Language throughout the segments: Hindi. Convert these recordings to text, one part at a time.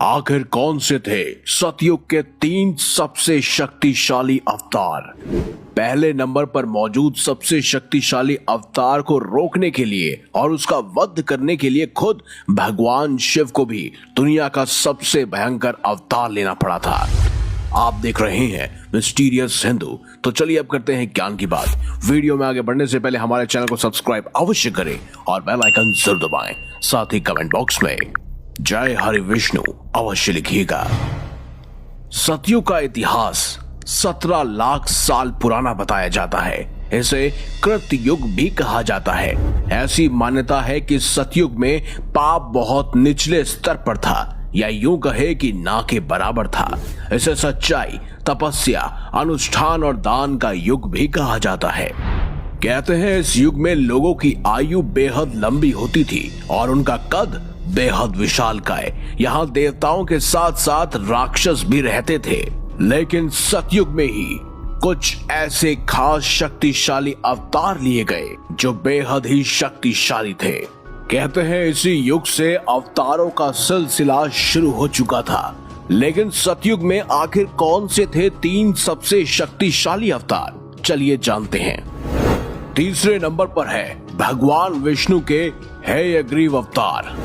आखिर कौन से थे सतयुग के 3 सबसे शक्तिशाली अवतार। पहले नंबर पर मौजूद सबसे शक्तिशाली अवतार को रोकने के लिए और उसका वध करने के लिए खुद भगवान शिव को भी दुनिया का सबसे भयंकर अवतार लेना पड़ा था। आप देख रहे हैं मिस्टीरियस हिंदू। तो चलिए अब करते हैं ज्ञान की बात। वीडियो में आगे बढ़ने से पहले हमारे चैनल को सब्सक्राइब अवश्य करें और बेल आइकन जरूर दबाएं। साथ ही कमेंट बॉक्स में जय हरि विष्णु अवश्य लिखिएगा। सतयुग का इतिहास 17 लाख साल पुराना बताया जाता है। इसे कृत युग भी कहा जाता है। ऐसी मान्यता है कि सतयुग में पाप बहुत निचले स्तर पर था, या यूं कहे कि ना के बराबर था। इसे सच्चाई, तपस्या, अनुष्ठान और दान का युग भी कहा जाता है। कहते हैं इस युग में लोगों की आयु बेहद लंबी होती थी और उनका कद बेहद विशालकाय। यहाँ देवताओं के साथ साथ राक्षस भी रहते थे। लेकिन सतयुग में ही कुछ ऐसे खास शक्तिशाली अवतार लिए गए जो बेहद ही शक्तिशाली थे। कहते हैं इसी युग से अवतारों का सिलसिला शुरू हो चुका था। लेकिन सतयुग में आखिर कौन से थे 3 सबसे शक्तिशाली अवतार, चलिए जानते हैं। तीसरे नंबर पर है भगवान विष्णु के हयग्रीव अवतार।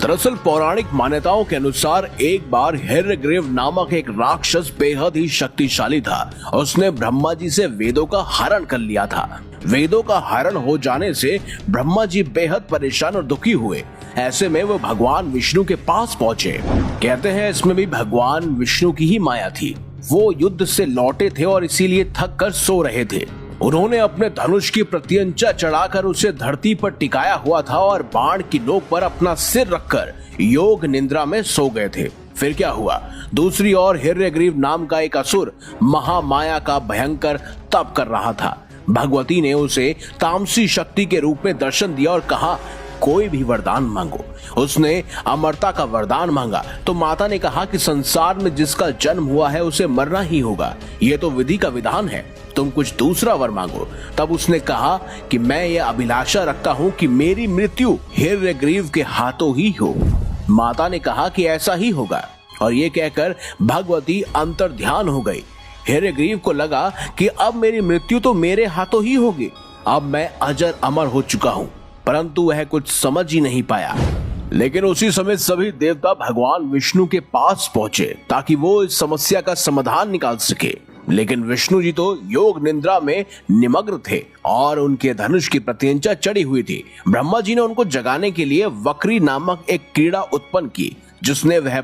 दरअसल पौराणिक मान्यताओं के अनुसार एक बार हयग्रीव नामक एक राक्षस बेहद ही शक्तिशाली था। उसने ब्रह्मा जी से वेदों का हरण कर लिया था। वेदों का हरण हो जाने से ब्रह्मा जी बेहद परेशान और दुखी हुए। ऐसे में वो भगवान विष्णु के पास पहुंचे। कहते हैं इसमें भी भगवान विष्णु की ही माया थी। वो युद्ध से लौटे थे और इसीलिए थक कर सो रहे थे। उन्होंने अपने धनुष की प्रत्यंचा चढ़ाकर उसे धरती पर टिकाया हुआ था और बाण की नोक पर अपना सिर रखकर योग निद्रा में सो गए थे। फिर क्या हुआ, दूसरी ओर हयग्रीव नाम का एक असुर महामाया का भयंकर तप कर रहा था। भगवती ने उसे तामसी शक्ति के रूप में दर्शन दिया और कहा कोई भी वरदान मांगो। उसने अमरता का वरदान मांगा तो माता ने कहा कि संसार में जिसका जन्म हुआ है उसे मरना ही होगा, ये तो विधि का विधान है, तुम कुछ दूसरा वर मांगो। तब उसने कहा कि मैं ये अभिलाषा रखता हूँ कि मेरी मृत्यु हयग्रीव के हाथों ही हो। माता ने कहा कि ऐसा ही होगा और ये कहकर भगवती अंतर्ध्यान हो गई। हयग्रीव को लगा कि अब मेरी मृत्यु तो मेरे हाथों ही होगी, अब मैं अजर अमर हो चुका हूँ, परंतु वह कुछ समझ ही नहीं पाया। लेकिन उसी समय सभी देवता भगवान विष्णु के पास पहुंचे ताकि वो इस समस्या का समाधान निकाल सके। लेकिन विष्णु जी तो योग निद्रा में निमग्न थे और उनके धनुष की प्रत्यंचा चढ़ी हुई थी। ब्रह्मा जी ने उनको जगाने के लिए वक्री नामक एक क्रीड़ा उत्पन्न की, जिसने वह